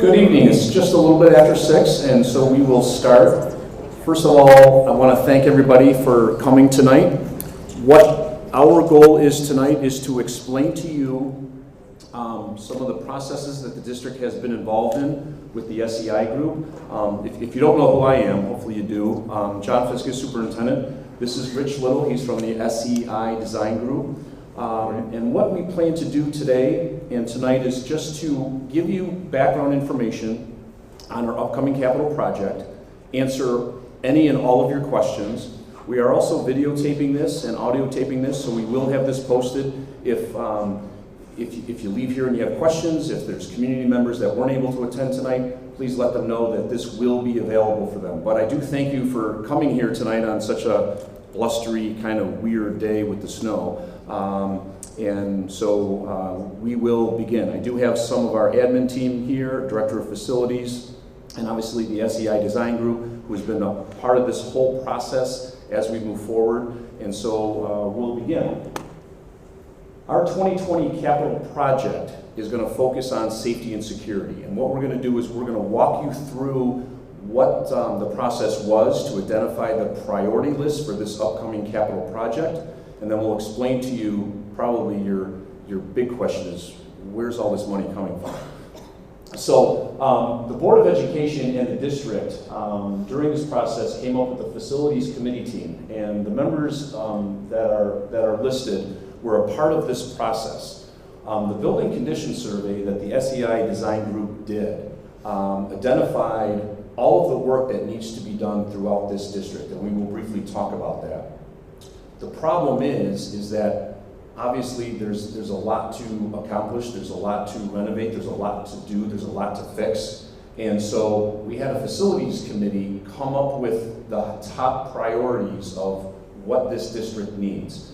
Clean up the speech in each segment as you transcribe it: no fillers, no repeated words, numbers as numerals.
Good evening. It's just a little bit after 6, and so we will start. First of all, I want to thank everybody for coming tonight. What our goal is tonight is to explain to you some of the processes that the district has been involved in with the SEI group. If you don't know who I am, hopefully you do. John Fiske, Superintendent. This is Rich Little. He's from the SEI Design Group. And what we plan to do today and tonight is just to give you background information on our upcoming capital project, answer any and all of your questions. We are also videotaping this and audio taping this, so we will have this posted. If you leave here and you have questions, if there's community members that weren't able to attend tonight, please let them know that this will be available for them. But I do thank you for coming here tonight on such a blustery, kind of weird day with the snow. And so we will begin. I do have some of our admin team here, Director of Facilities, and obviously the SEI Design Group, who has been a part of this whole process as we move forward. And so we'll begin. Our 2020 capital project is going to focus on safety and security. And what we're going to do is we're going to walk you through what the process was to identify the priority list for this upcoming capital project. And then we'll explain to you, probably your big question is, where's all this money coming from? So the Board of Education and the district, during this process, came up with a facilities committee team. And the members that are listed were a part of this process. The building condition survey that the SEI Design Group did identified all of the work that needs to be done throughout this district, and we will briefly talk about that. The problem is that obviously there's a lot to accomplish, there's a lot to renovate, there's a lot to do, there's a lot to fix. And so we had a facilities committee come up with the top priorities of what this district needs.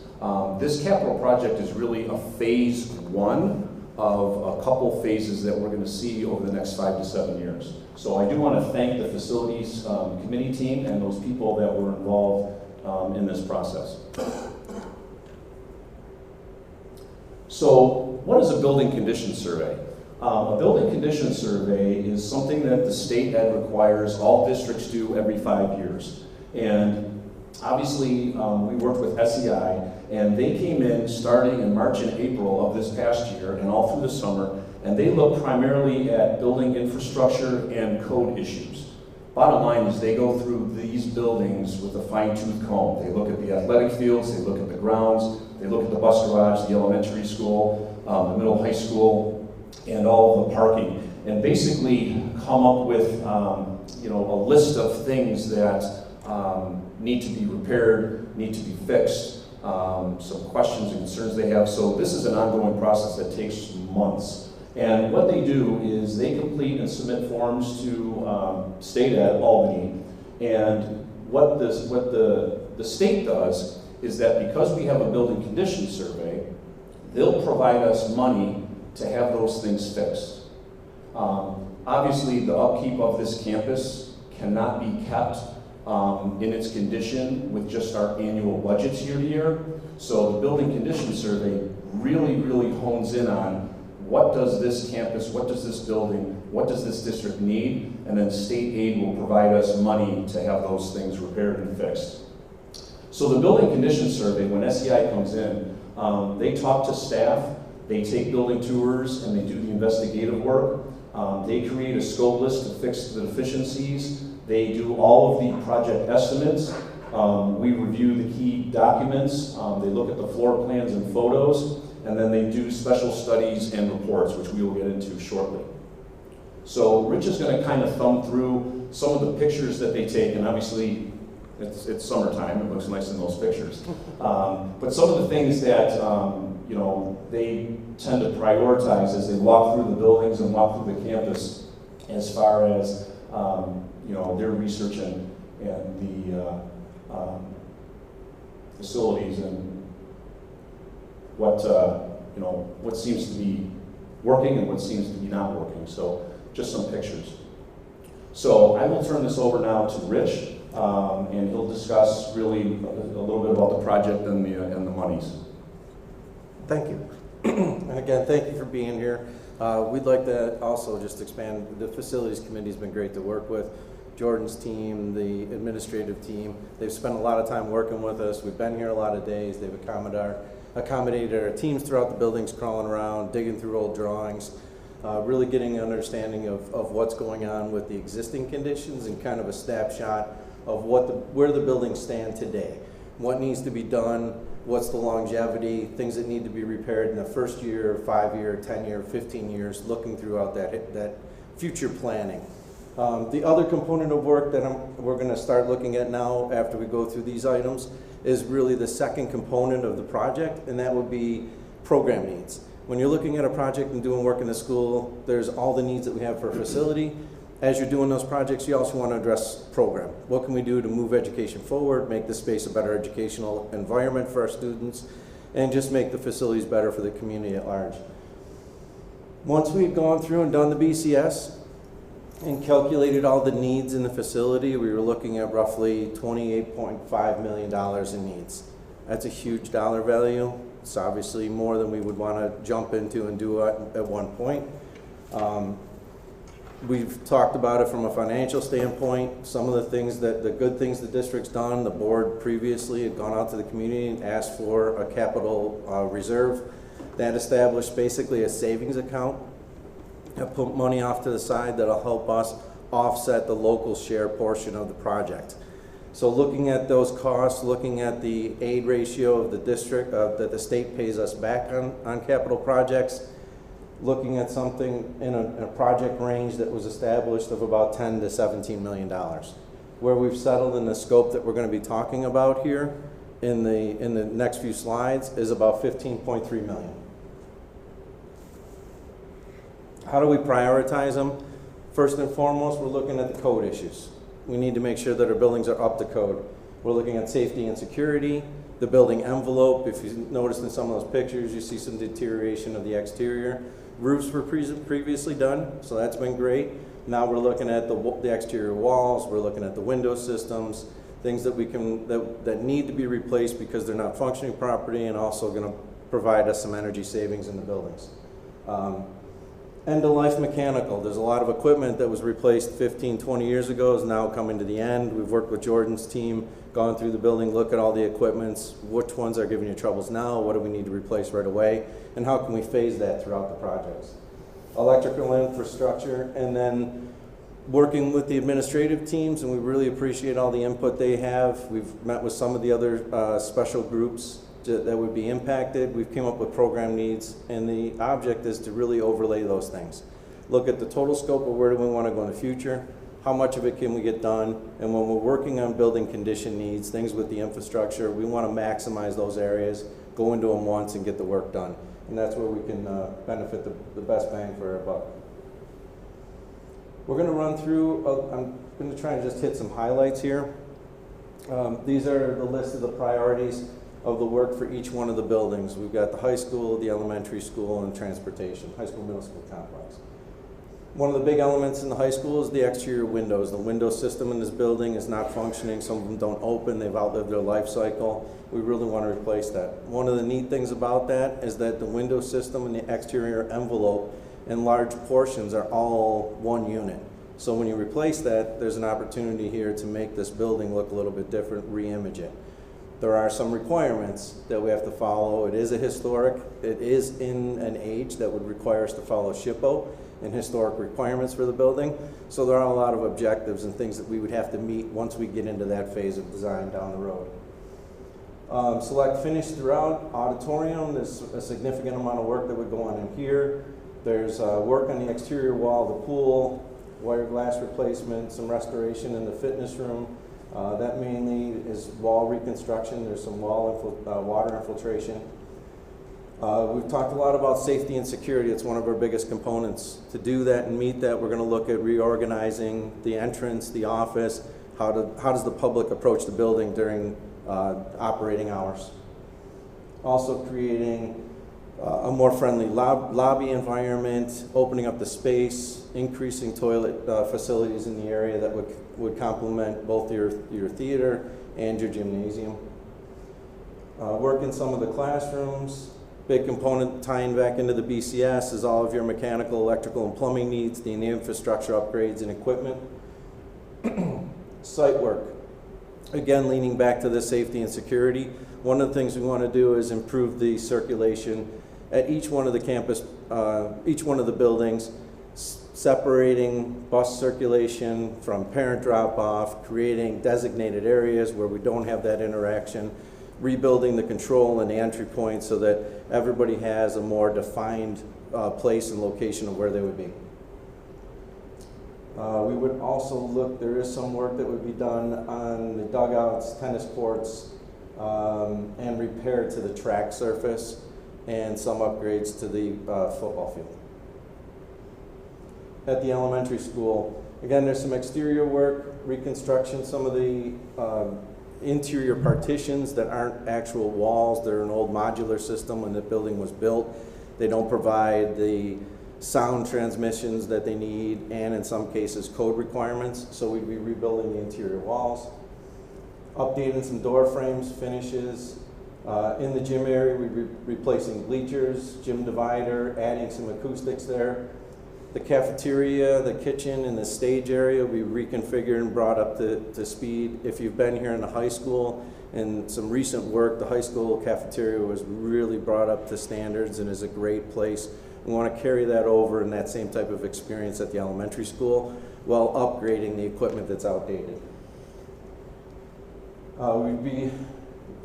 This capital project is really a phase one of a couple phases that we're going to see over the next 5 to 7 years. So I do want to thank the facilities committee team and those people that were involved in this process. So what is a building condition survey? A building condition survey is something that the state ed requires all districts do every 5 years. And obviously we worked with SEI, and they came in starting in March and April of this past year and all through the summer, and they looked primarily at building infrastructure and code issues. Bottom line is they go through these buildings with a fine-tooth comb. They look at the athletic fields, they look at the grounds, they look at the bus garage, the elementary school, the middle high school, and all of the parking, and basically come up with a list of things that need to be repaired, need to be fixed, some questions and concerns they have. So this is an ongoing process that takes months. And what they do is they complete and submit forms to State Ed Albany. And what the state does is that because we have a building condition survey, they'll provide us money to have those things fixed. Obviously, the upkeep of this campus cannot be kept in its condition with just our annual budgets year to year. So the building condition survey really hones in on what does this campus, what does this building, what does this district need, and then state aid will provide us money to have those things repaired and fixed. So the building condition survey, when SEI comes in, they talk to staff, they take building tours, and they do the investigative work. They create a scope list to fix the deficiencies. They do all of the project estimates. We review the key documents. They look at the floor plans and photos, and then they do special studies and reports, which we will get into shortly. So Rich is going to kind of thumb through some of the pictures that they take, and obviously it's summertime, it looks nice in those pictures. But some of the things that they tend to prioritize as they walk through the buildings and walk through the campus, as far as their research and the facilities and what seems to be working and what seems to be not working. So just some pictures. So I will turn this over now to Rich, and he'll discuss really a little bit about the project and the monies. Thank you. And again, thank you for being here. We'd like to also just expand, the facilities committee's been great to work with. Jordan's team, the administrative team, they've spent a lot of time working with us. We've been here a lot of days. They've accommodated our teams throughout the buildings, crawling around, digging through old drawings, really getting an understanding of what's going on with the existing conditions and kind of a snapshot of where the buildings stand today. What needs to be done, what's the longevity, things that need to be repaired in the first year, 5-year, 10-year, 15 years, looking throughout that future planning. The other component of work that we're going to start looking at now after we go through these items is really the second component of the project, and that would be program needs. When you're looking at a project and doing work in the school, there's all the needs that we have for a facility. As you're doing those projects, you also want to address program. What can we do to move education forward, make the space a better educational environment for our students, and just make the facilities better for the community at large. Once we've gone through and done the BCS, and calculated all the needs in the facility, we were looking at roughly $28.5 million in needs. That's a huge dollar value. It's obviously more than we would want to jump into and do at one point. We've talked about it from a financial standpoint. Some of the good things the district's done, the board previously had gone out to the community and asked for a capital reserve. That established basically a savings account. Put money off to the side that'll help us offset the local share portion of the project. So looking at those costs, looking at the aid ratio of the district that the state pays us back on capital projects, looking at something in a project range that was established of about $10 to $17 million. Where we've settled in the scope that we're going to be talking about here in the next few slides is about $15.3 million. How do we prioritize them? First and foremost, we're looking at the code issues. We need to make sure that our buildings are up to code. We're looking at safety and security, the building envelope. If you noticed in some of those pictures, you see some deterioration of the exterior. Roofs were previously done, so that's been great. Now we're looking at the exterior walls, we're looking at the window systems, things that that need to be replaced because they're not functioning properly, and also going to provide us some energy savings in the buildings. End-of-life mechanical. There's a lot of equipment that was replaced 15, 20 years ago is now coming to the end. We've worked with Jordan's team, gone through the building, look at all the equipments, which ones are giving you troubles now, what do we need to replace right away, and how can we phase that throughout the projects. Electrical infrastructure, and then working with the administrative teams, and we really appreciate all the input they have. We've met with some of the other special groups that would be impacted. We've come up with program needs, and the object is to really overlay those things. Look at the total scope of where do we want to go in the future, how much of it can we get done, and when we're working on building condition needs, things with the infrastructure, we want to maximize those areas, go into them once and get the work done. And that's where we can benefit the best bang for our buck. We're going to run through, I'm going to try and just hit some highlights here. These are the list of the priorities of the work for each one of the buildings. We've got the high school, the elementary school, and transportation, high school, middle school complex. One of the big elements in the high school is the exterior windows. The window system in this building is not functioning. Some of them don't open. They've outlived their life cycle. We really want to replace that. One of the neat things about that is that the window system and the exterior envelope in large portions are all one unit. So when you replace that, there's an opportunity here to make this building look a little bit different, re-image it. There are some requirements that we have to follow. It is a historic, it is in an age that would require us to follow SHPO and historic requirements for the building. So there are a lot of objectives and things that we would have to meet once we get into that phase of design down the road. Select finish throughout. Auditorium, there's a significant amount of work that would go on in here. There's work on the exterior wall of the pool, wire glass replacement, some restoration in the fitness room. That mainly is wall reconstruction. There's some water infiltration. We've talked a lot about safety and security. It's one of our biggest components. To do that and meet that, we're going to look at reorganizing the entrance, the office. How does the public approach the building during operating hours? Also creating a more friendly lobby environment, opening up the space, increasing toilet facilities in the area that would complement both your theater and your gymnasium. Work in some of the classrooms, Big component tying back into the BCS is all of your mechanical, electrical, and plumbing needs, the infrastructure upgrades and equipment. Site work. Again, leaning back to the safety and security. One of the things we want to do is improve the circulation at each one of the campus, each one of the buildings, separating bus circulation from parent drop-off, creating designated areas where we don't have that interaction, rebuilding the control and the entry points so that everybody has a more defined place and location of where they would be. We would also look, there is some work that would be done on the dugouts, tennis courts, and repair to the track surface, and some upgrades to the football field. At the elementary school, again, there's some exterior work, reconstruction, some of the interior partitions that aren't actual walls. They're an old modular system when the building was built. They don't provide the sound transmissions that they need, and in some cases code requirements, so we'd be rebuilding the interior walls. Updating some door frames, finishes. In the gym area, we'd be replacing bleachers, gym divider, adding some acoustics there. The cafeteria, the kitchen, and the stage area we reconfigured and brought up to speed. If you've been here in the high school and some recent work, the high school cafeteria was really brought up to standards and is a great place. We want to carry that over in that same type of experience at the elementary school while upgrading the equipment that's outdated. We'd be,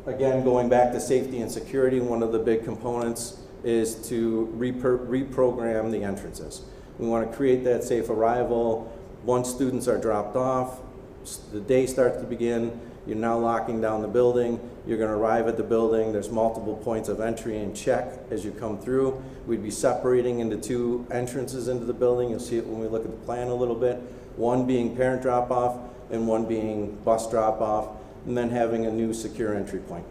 again, going back to safety and security. One of the big components is to reprogram the entrances. We want to create that safe arrival. Once students are dropped off, the day starts to begin. You're now locking down the building. You're going to arrive at the building. There's multiple points of entry and check as you come through. We'd be separating into two entrances into the building. You'll see it when we look at the plan a little bit. One being parent drop-off and one being bus drop-off, and then having a new secure entry point.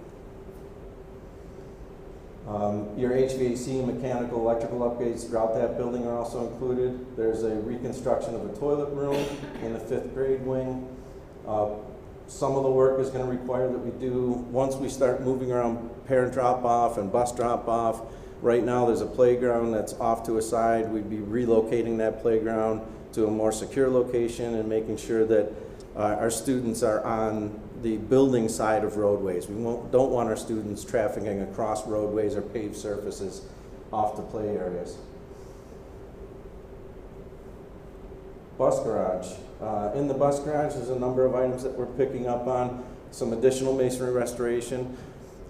Your HVAC, mechanical, electrical upgrades throughout that building are also included. There's a reconstruction of a toilet room in the 5th grade wing. Some of the work is going to require that we do, once we start moving around parent drop-off and bus drop-off, right now there's a playground that's off to a side. We'd be relocating that playground to a more secure location and making sure that our students are on the building side of roadways. We don't want our students trafficking across roadways or paved surfaces off the play areas. Bus garage. In the bus garage, there's a number of items that we're picking up on. Some additional masonry restoration.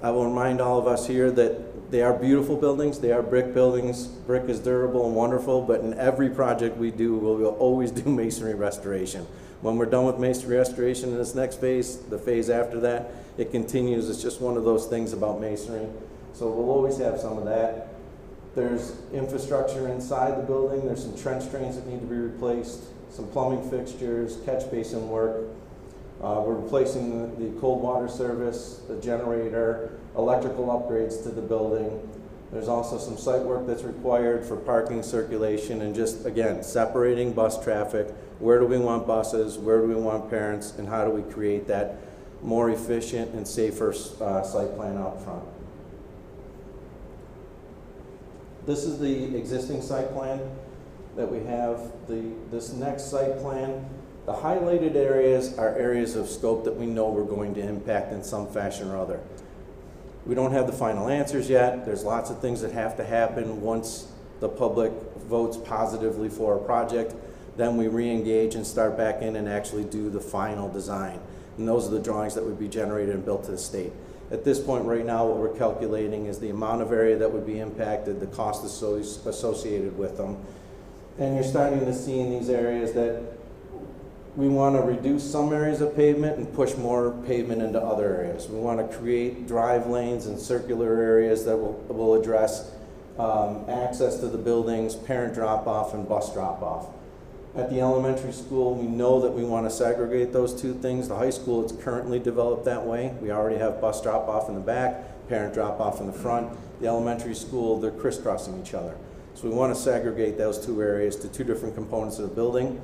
I will remind all of us here that they are beautiful buildings. They are brick buildings. Brick is durable and wonderful, but in every project we do, we'll always do masonry restoration. When we're done with masonry restoration in this next phase, the phase after that, it continues. It's just one of those things about masonry. So we'll always have some of that. There's infrastructure inside the building. There's some trench drains that need to be replaced, some plumbing fixtures, catch basin work. We're replacing the cold water service, the generator, electrical upgrades to the building. There's also some site work that's required for parking, circulation, and just, again, separating bus traffic. Where do we want buses? Where do we want parents? And how do we create that more efficient and safer site plan out front? This is the existing site plan that we have. This next site plan, the highlighted areas are areas of scope that we know we're going to impact in some fashion or other. We don't have the final answers yet. There's lots of things that have to happen once the public votes positively for a project. Then we re-engage and start back in and actually do the final design. And those are the drawings that would be generated and built to the state. At this point right now, what we're calculating is the amount of area that would be impacted, the cost associated with them. And you're starting to see in these areas that we want to reduce some areas of pavement and push more pavement into other areas. We want to create drive lanes and circular areas that will address access to the buildings, parent drop-off, and bus drop-off. At the elementary school, we know that we want to segregate those two things. The high school is currently developed that way. We already have bus drop-off in the back, parent drop-off in the front. The elementary school, they're crisscrossing each other. So we want to segregate those two areas to two different components of the building.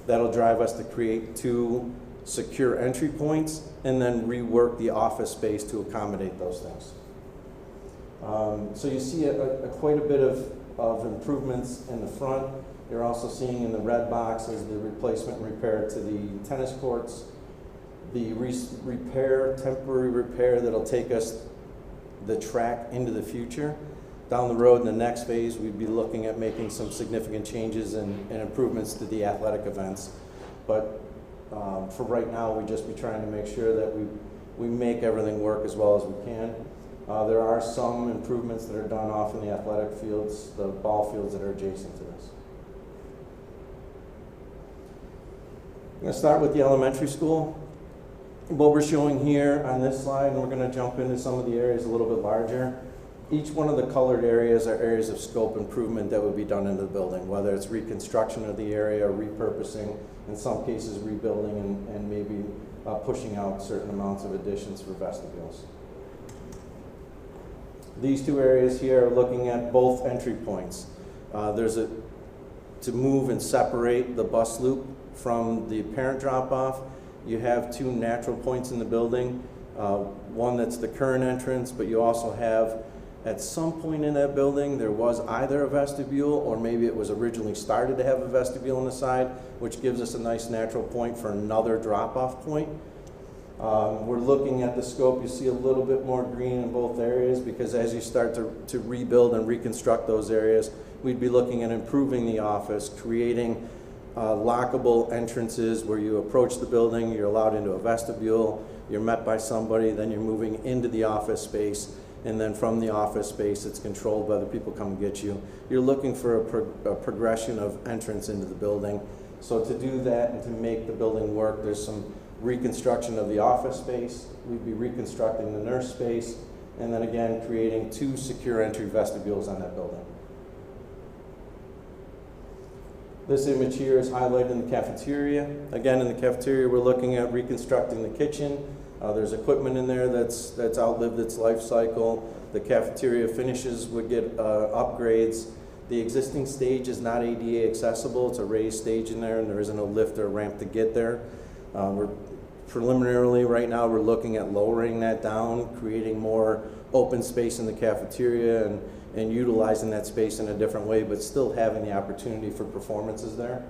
That'll drive us to create two secure entry points and then rework the office space to accommodate those things. So you see quite a bit of improvements in the front. You're also seeing in the red boxes the replacement and repair to the tennis courts, the temporary repair that'll take us the track into the future. Down the road in the next phase, we'd be looking at making some significant changes and improvements to the athletic events. But for right now, we'd just be trying to make sure that we make everything work as well as we can. There are some improvements that are done off in the athletic fields, the ball fields that are adjacent to this. I'm going to start with the elementary school. What we're showing here on this slide, and we're going to jump into some of the areas a little bit larger. Each one of the colored areas are areas of scope improvement that would be done into the building, whether it's reconstruction of the area or repurposing, in some cases rebuilding and maybe pushing out certain amounts of additions for vestibules. These two areas here are looking at both entry points. To move and separate the bus loop from the parent drop-off, you have two natural points in the building. One that's the current entrance, but you also have, at some point in that building, there was either a vestibule or maybe it was originally started to have a vestibule on the side, which gives us a nice natural point for another drop-off point. We're looking at the scope. You see a little bit more green in both areas because as you start to rebuild and reconstruct those areas, we'd be looking at improving the office, creating lockable entrances where you approach the building, you're allowed into a vestibule, you're met by somebody, then you're moving into the office space, and then from the office space it's controlled by the people come and get you. You're looking for a progression of entrance into the building. So to do that and to make the building work, there's some reconstruction of the office space, we'd be reconstructing the nurse space, and then again creating two secure entry vestibules on that building. This image here is highlighted in the cafeteria. Again, in the cafeteria, we're looking at reconstructing the kitchen. There's equipment in there that's outlived its life cycle. The cafeteria finishes would get upgrades. The existing stage is not ADA accessible. It's a raised stage in there, and there isn't a lift or a ramp to get there. Preliminarily, right now, we're looking at lowering that down, creating more open space in the cafeteria, and utilizing that space in a different way, but still having the opportunity for performances there.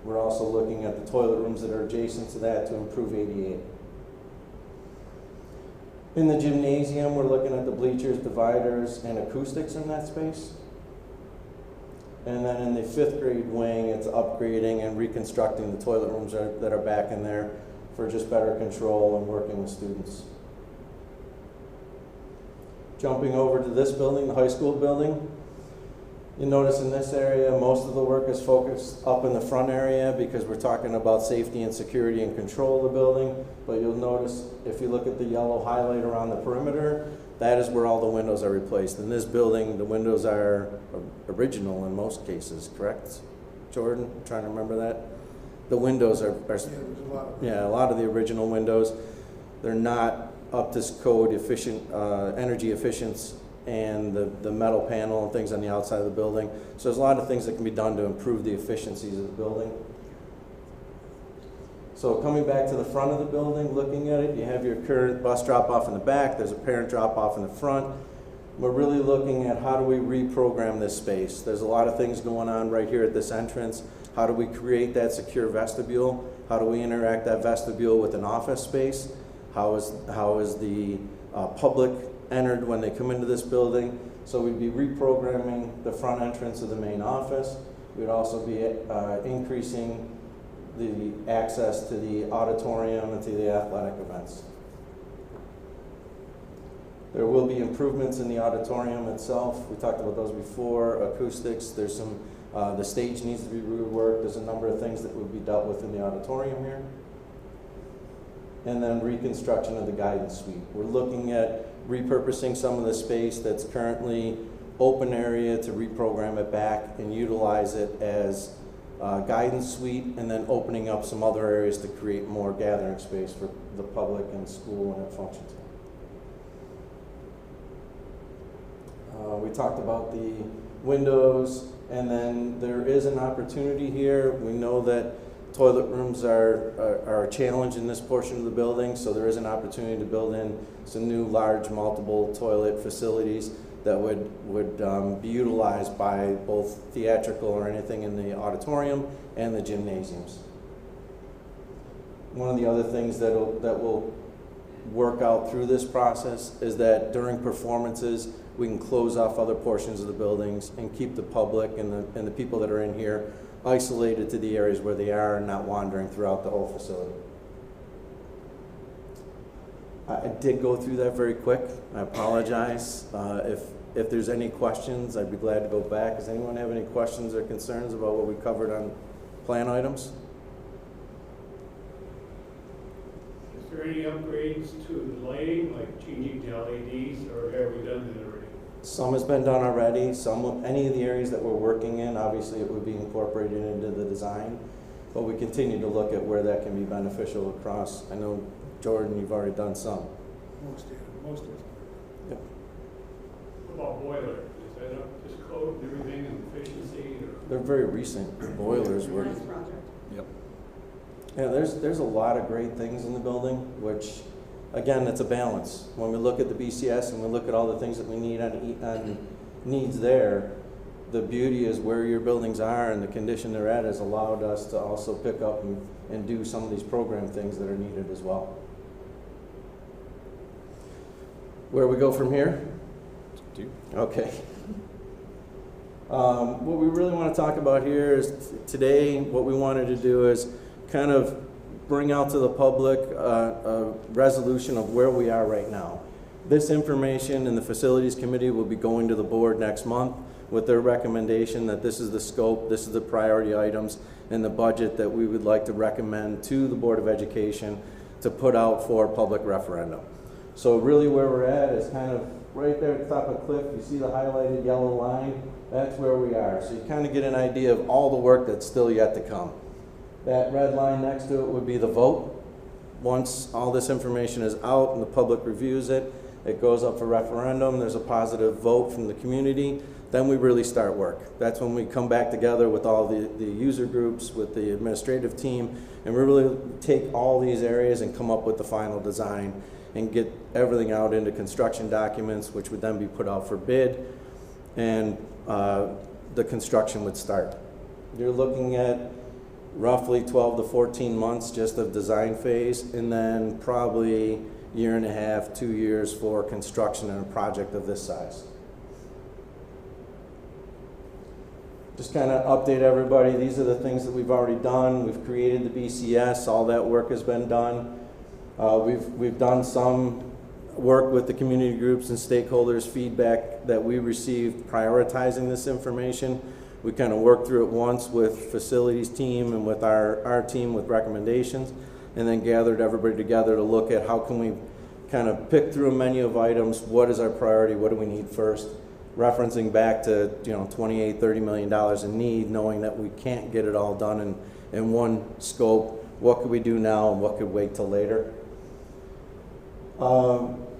We're also looking at the toilet rooms that are adjacent to that to improve ADA. In the gymnasium, we're looking at the bleachers, dividers, and acoustics in that space. And then in the 5th grade wing, it's upgrading and reconstructing the toilet rooms that are back in there for just better control and working with students. Jumping over to this building, the high school building, you notice in this area, most of the work is focused up in the front area because we're talking about safety and security and control of the building. But you'll notice if you look at the yellow highlight around the perimeter, that is where all the windows are replaced. In this building, the windows are original in most cases, correct? Jordan, I'm trying to remember that. The windows are a lot of the original windows. They're not up to code efficient, energy efficient, and the metal panel and things on the outside of the building. So there's a lot of things that can be done to improve the efficiencies of the building. So coming back to the front of the building, looking at it, you have your current bus drop-off in the back, there's a parent drop-off in the front. We're really looking at how do we reprogram this space. There's a lot of things going on right here at this entrance. How do we create that secure vestibule? How do we interact that vestibule with an office space? How is the public entered when they come into this building? So we'd be reprogramming the front entrance of the main office. We'd also be increasing the access to the auditorium and to the athletic events. There will be improvements in the auditorium itself. We talked about those before. Acoustics, there's some, the stage needs to be reworked. There's a number of things that would be dealt with in the auditorium here. And then reconstruction of the guidance suite. We're looking at repurposing some of the space that's currently open area to reprogram it back and utilize it as guidance suite, and then opening up some other areas to create more gathering space for the public and school when it functions. We talked about the windows, and then there is an opportunity here. We know that toilet rooms are a challenge in this portion of the building, so there is an opportunity to build in some new large multiple toilet facilities. that would be utilized by both theatrical or anything in the auditorium and the gymnasiums. One of the other things that will work out through this process is that during performances, we can close off other portions of the buildings and keep the public and the people that are in here isolated to the areas where they are and not wandering throughout the whole facility. I did go through that very quick. I apologize. If there's any questions, I'd be glad to go back. Does anyone have any questions or concerns about what we covered on plan items? Is there any upgrades to the lighting, like changing to LEDs, or have we done that already? Some has been done already. Any of the areas that we're working in, obviously it would be incorporated into the design, but we continue to look at where that can be beneficial across. I know, Jordan, you've already done some. Most of it. Yep. What about boiler? Is that up to code and everything and efficiency? Or? They're very recent. Boilers were. Nice project. Yep. Yeah, there's a lot of great things in the building, which, again, it's a balance. When we look at the BCS and we look at all the things that we need on needs there, the beauty is where your buildings are and the condition they're at has allowed us to also pick up and do some of these program things that are needed as well. Where we go from here? Okay. What we really want to talk about here is today, what we wanted to do is kind of bring out to the public a resolution of where we are right now. This information in the Facilities Committee will be going to the board next month with their recommendation that this is the scope, this is the priority items in the budget that we would like to recommend to the Board of Education to put out for public referendum. So really where we're at is kind of right there at the top of the cliff. You see the highlighted yellow line? That's where we are. So you kind of get an idea of all the work that's still yet to come. That red line next to it would be the vote. Once all this information is out and the public reviews it, it goes up for referendum, there's a positive vote from the community, then we really start work. That's when we come back together with all the user groups, with the administrative team, and we really take all these areas and come up with the final design and get everything out into construction documents, which would then be put out for bid, and the construction would start. You're looking at roughly 12 to 14 months just of design phase, and then probably a year and a half, 2 years for construction and a project of this size. Just kind of update everybody. These are the things that we've already done. We've created the BCS. All that work has been done. We've done some work with the community groups and stakeholders, feedback that we received prioritizing this information. We kind of worked through it once with facilities team and with our team with recommendations, and then gathered everybody together to look at how can we kind of pick through a menu of items. What is our priority? What do we need first? Referencing back to $28, $30 million in need, knowing that we can't get it all done in one scope. What could we do now and what could wait till later?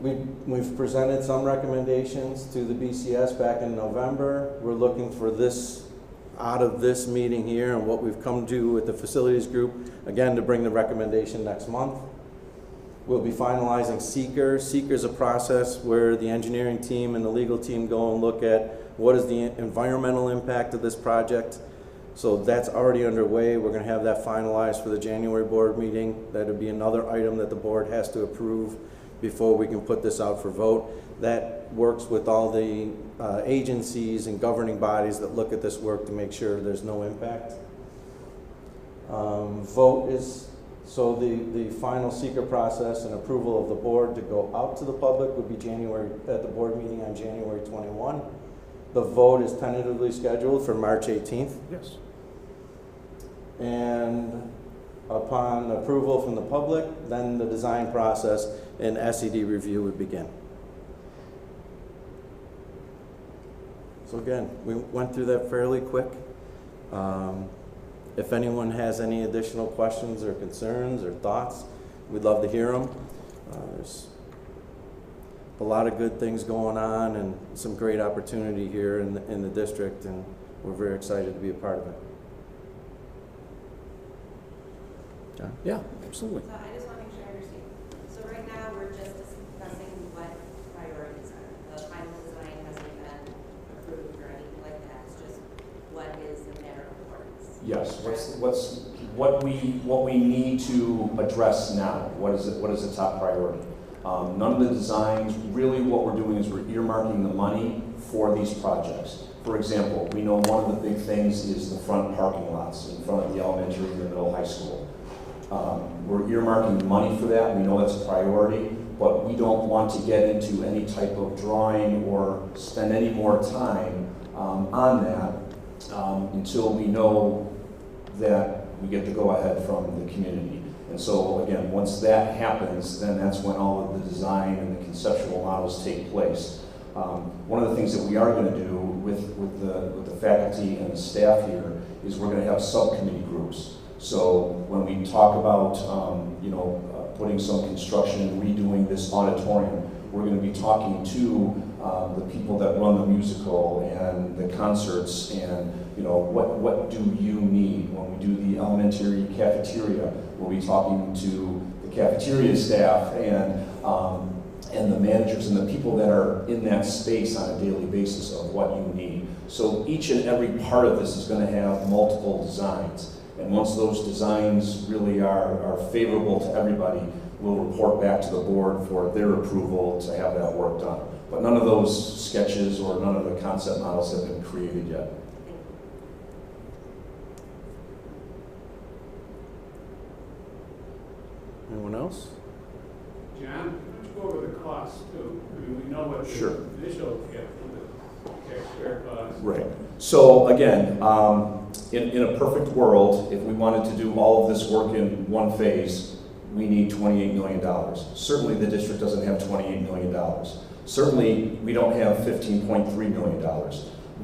We've presented some recommendations to the BCS back in November. We're looking for this out of this meeting here and what we've come to with the facilities group, again, to bring the recommendation next month. We'll be finalizing seeker. Seeker is a process where the engineering team and the legal team go and look at what is the environmental impact of this project. So that's already underway. We're going to have that finalized for the January board meeting. That'll be another item that the board has to approve before we can put this out for vote. That works with all the agencies and governing bodies that look at this work to make sure there's no impact. Vote is, so the final seeker process and approval of the board to go out to the public would be at the board meeting on January 21. The vote is tentatively scheduled for March 18th. Yes. And upon approval from the public, then the design process and SED review would begin. So again, we went through that fairly quick. If anyone has any additional questions or concerns or thoughts, we'd love to hear them. There's a lot of good things going on and some great opportunity here in the district, and we're very excited to be a part of it. John? Yeah, absolutely. So I just want to make sure I understand. So right now, we're just discussing what priorities are. The final design hasn't Yes, what we need to address now? What is the top priority? None of the designs, really what we're doing is we're earmarking the money for these projects. For example, we know one of the big things is the front parking lots in front of the elementary and the middle high school. We're earmarking money for that. We know that's a priority, but we don't want to get into any type of drawing or spend any more time on that until we know that we get the go-ahead from the community. And so again, once that happens, then that's when all of the design and the conceptual models take place. One of the things that we are going to do with the faculty and the staff here is we're going to have subcommittee groups. So when we talk about putting some construction and redoing this auditorium, we're going to be talking to the people that run the musical and the concerts, and what do you need? When we do the elementary cafeteria, we'll be talking to the cafeteria staff and the managers and the people that are in that space on a daily basis of what you need. So each and every part of this is going to have multiple designs. And once those designs really are favorable to everybody, we'll report back to the board for their approval to have that work done. But none of those sketches or none of the concept models have been created yet. Anyone else? John, let's go over the costs too. I mean, we know what Sure. the initial get for the taxpayer costs. Right. So again, in a perfect world, if we wanted to do all of this work in one phase, we need $28 million. Certainly the district doesn't have $28 million. Certainly we don't have $15.3 million.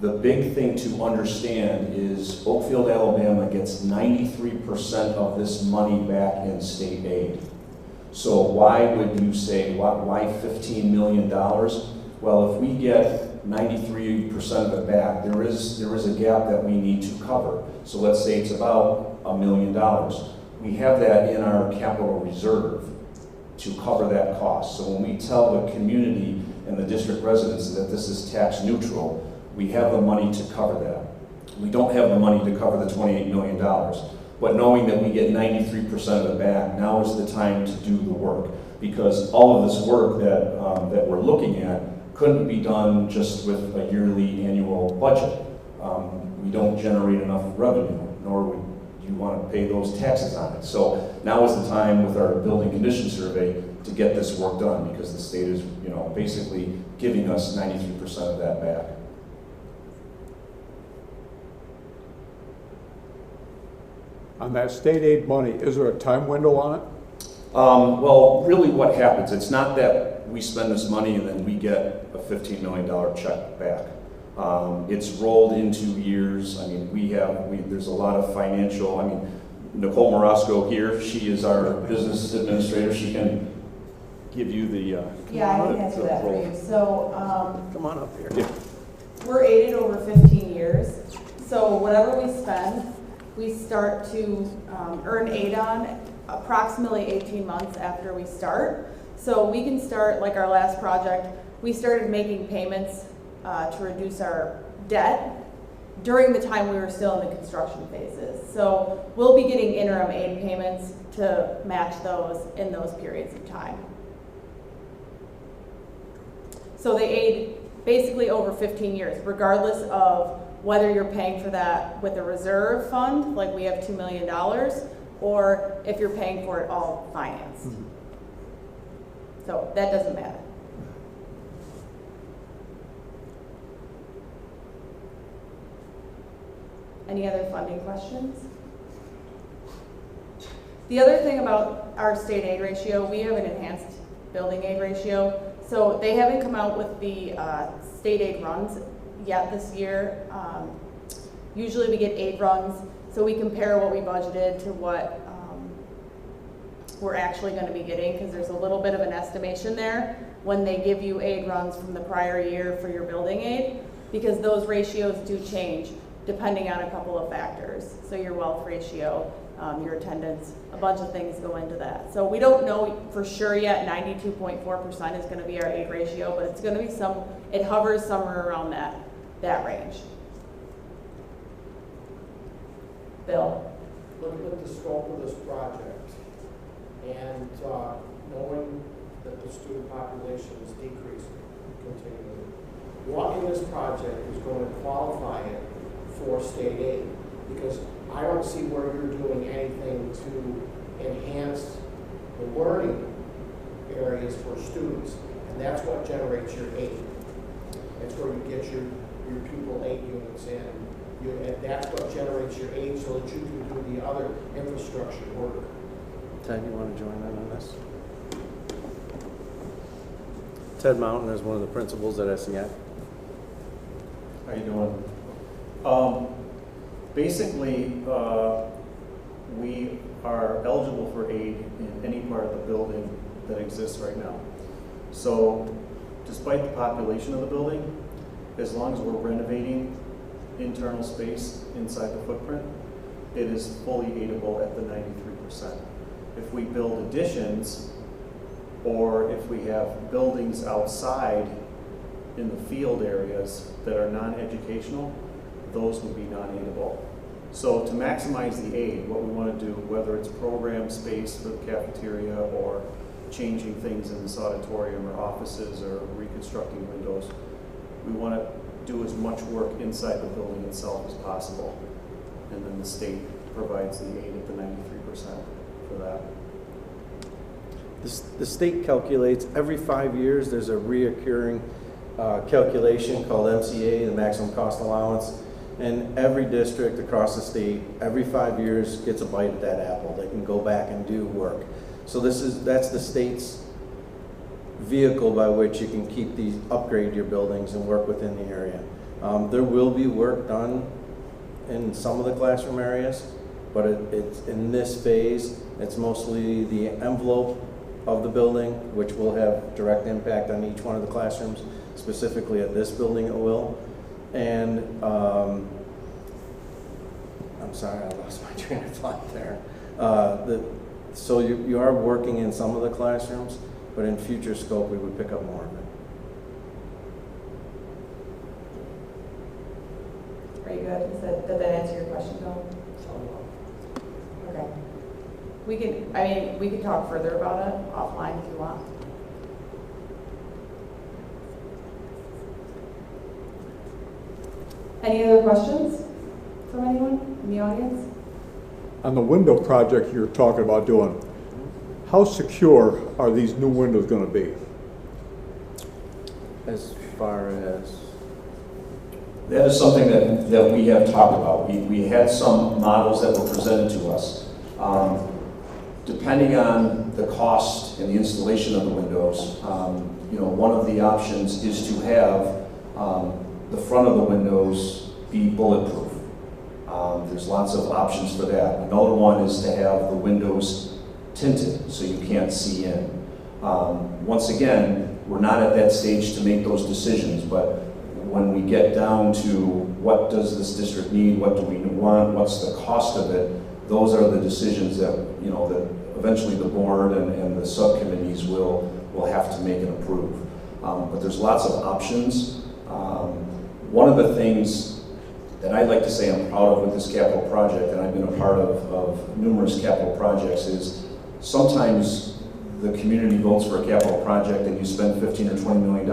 The big thing to understand is Oakfield-Alabama gets 93% of this money back in state aid. So why would you say, why $15 million? Well, if we get 93% of it back, there is a gap that we need to cover. So let's say it's about $1 million. We have that in our capital reserve to cover that cost. So when we tell the community and the district residents that this is tax neutral, we have the money to cover that. We don't have the money to cover the $28 million. But knowing that we get 93% of it back, now is the time to do the work. Because all of this work that we're looking at couldn't be done just with a yearly annual budget. We don't generate enough revenue, nor would you want to pay those taxes on it. So now is the time with our building condition survey to get this work done, because the state is basically giving us 93% of that back. On that state aid money, is there a time window on it? Well, really what happens, it's not that we spend this money and then we get a $15 million check back. It's rolled into years. I mean, there's a lot of financial, Nicole Morosco here, she is our business administrator. She can give you the... Yeah, I can answer that for you. So, Come on up here. Yeah. we're aided over 15 years. So whatever we spend, we start to earn aid on approximately 18 months after we start. So we can start, like our last project, we started making payments to reduce our debt during the time we were still in the construction phases. So we'll be getting interim aid payments to match those in those periods of time. So they aid basically over 15 years, regardless of whether you're paying for that with a reserve fund, like we have $2 million, or if you're paying for it all financed. Mm-hmm. So that doesn't matter. Any other funding questions? The other thing about our state aid ratio, we have an enhanced building aid ratio. So they haven't come out with the state aid runs yet this year. Usually we get aid runs, so we compare what we budgeted to what we're actually going to be getting, because there's a little bit of an estimation there when they give you aid runs from the prior year for your building aid, because those ratios do change depending on a couple of factors. So your wealth ratio, your attendance, a bunch of things go into that. So we don't know for sure yet. 92.4% is going to be our aid ratio, but it's going to be it hovers somewhere around that range. Bill? Looking at the scope of this project and knowing that the student population is decreasing continually, what in this project is going to qualify it for state aid? Because I don't see where you're doing anything to enhance the learning areas for students, and that's what generates your aid. That's where you get your pupil aid units in. And that's what generates your aid so that you can do the other infrastructure work. Ted, you want to join in on this? Ted Mountain is one of the principals at SEI. How you doing? Basically, we are eligible for aid in any part of the building that exists right now. So, despite the population of the building, as long as we're renovating internal space inside the footprint, it is fully aidable at the 93%. If we build additions, or if we have buildings outside in the field areas that are non-educational, those would be non-aidable. So to maximize the aid, what we want to do, whether it's program space for the cafeteria or changing things in this auditorium or offices or reconstructing windows, we want to do as much work inside the building itself as possible. And then the state provides the aid at the 93% for that. The state calculates every 5 years, there's a reoccurring calculation called MCA, the maximum cost allowance. And every district across the state, every 5 years gets a bite at that apple. They can go back and do work. So that's the state's vehicle by which you can upgrade your buildings and work within the area. There will be work done in some of the classroom areas, but it's in this phase, it's mostly the envelope of the building, which will have direct impact on each one of the classrooms. Specifically at this building it will. And I'm sorry, I lost my train of thought there. So you are working in some of the classrooms, but in future scope, we would pick up more of it. Very good. Did that answer your question, Bill? Okay. We could talk further about it offline if you want. Any other questions from anyone in the audience? On the window project you're talking about doing, how secure are these new windows going to be? As far as? That is something that we have talked about. We had some models that were presented to us. Depending on the cost and the installation of the windows, one of the options is to have the front of the windows be bulletproof. There's lots of options for that. Another one is to have the windows tinted so you can't see in. Once again, we're not at that stage to make those decisions, but when we get down to what does this district need, what do we want, what's the cost of it, those are the decisions that that eventually the board and the subcommittees will have to make and approve. But there's lots of options. One of the things that I'd like to say I'm proud of with this capital project, and I've been a part of numerous capital projects, is sometimes the community votes for a capital project and you spend $15 or $20 million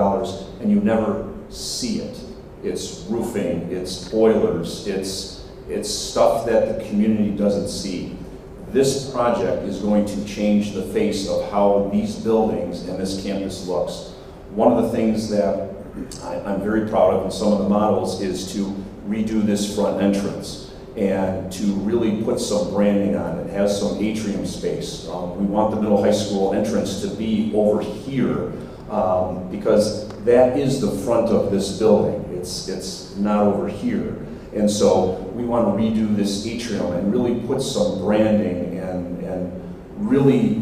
and you never see it. It's roofing, it's boilers, it's stuff that the community doesn't see. This project is going to change the face of how these buildings and this campus looks. One of the things that I'm very proud of in some of the models is to redo this front entrance and to really put some branding on it. It has some atrium space. We want the middle high school entrance to be over here because that is the front of this building. It's not over here. And so we want to redo this atrium and really put some branding and really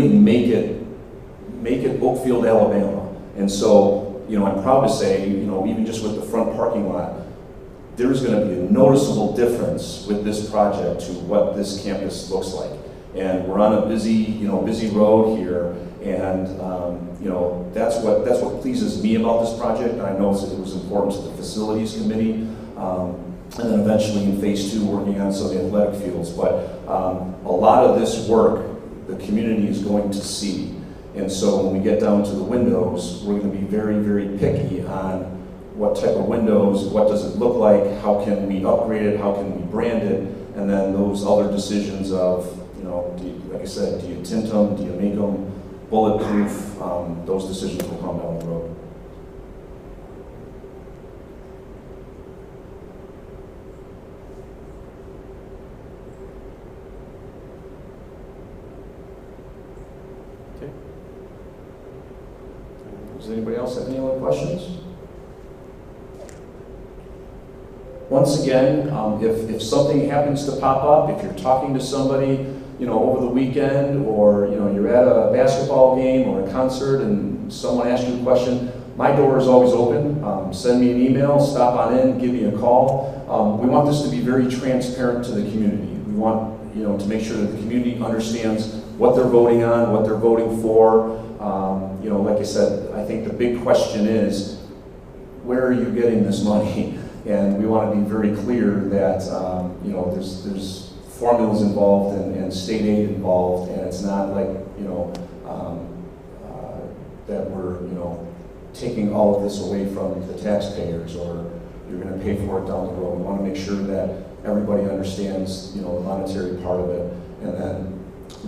make it Oakfield-Alabama. And so, I'm proud to say, even just with the front parking lot, there's going to be a noticeable difference with this project to what this campus looks like. And we're on a busy road here, and that's what pleases me about this project. And I know it was important to the facilities committee. and then eventually in phase 2, working on some of the athletic fields. But a lot of this work, the community is going to see. And so when we get down to the windows, we're going to be very, very picky on what type of windows, what does it look like, how can we upgrade it, how can we brand it, and then those other decisions of, you know, like I said, do you tint them, do you make them bulletproof, those decisions will come down the road. Okay. Does anybody else have any other questions? Once again, if something happens to pop up, if you're talking to somebody, you know, over the weekend, or you know, you're at a basketball game or a concert, and someone asks you a question, my door is always open. Send me an email, stop on in, give me a call. We want this to be very transparent to the community. We want, you know, to make sure that the community understands what they're voting on, what they're voting for. You know, like I said, I think the big question is, where are you getting this money? And we want to be very clear that you know, there's formulas involved and state aid involved, and it's not like, you know, that we're, you know, taking all of this away from the taxpayers, or you're going to pay for it down the road. We want to make sure that everybody understands, you know, the monetary part of it, and then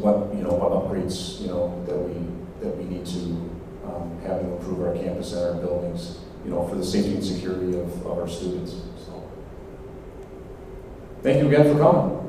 what, you know, what upgrades, you know, that we need to have to improve our campus and our buildings, you know, for the safety and security of our students. So, thank you again for coming.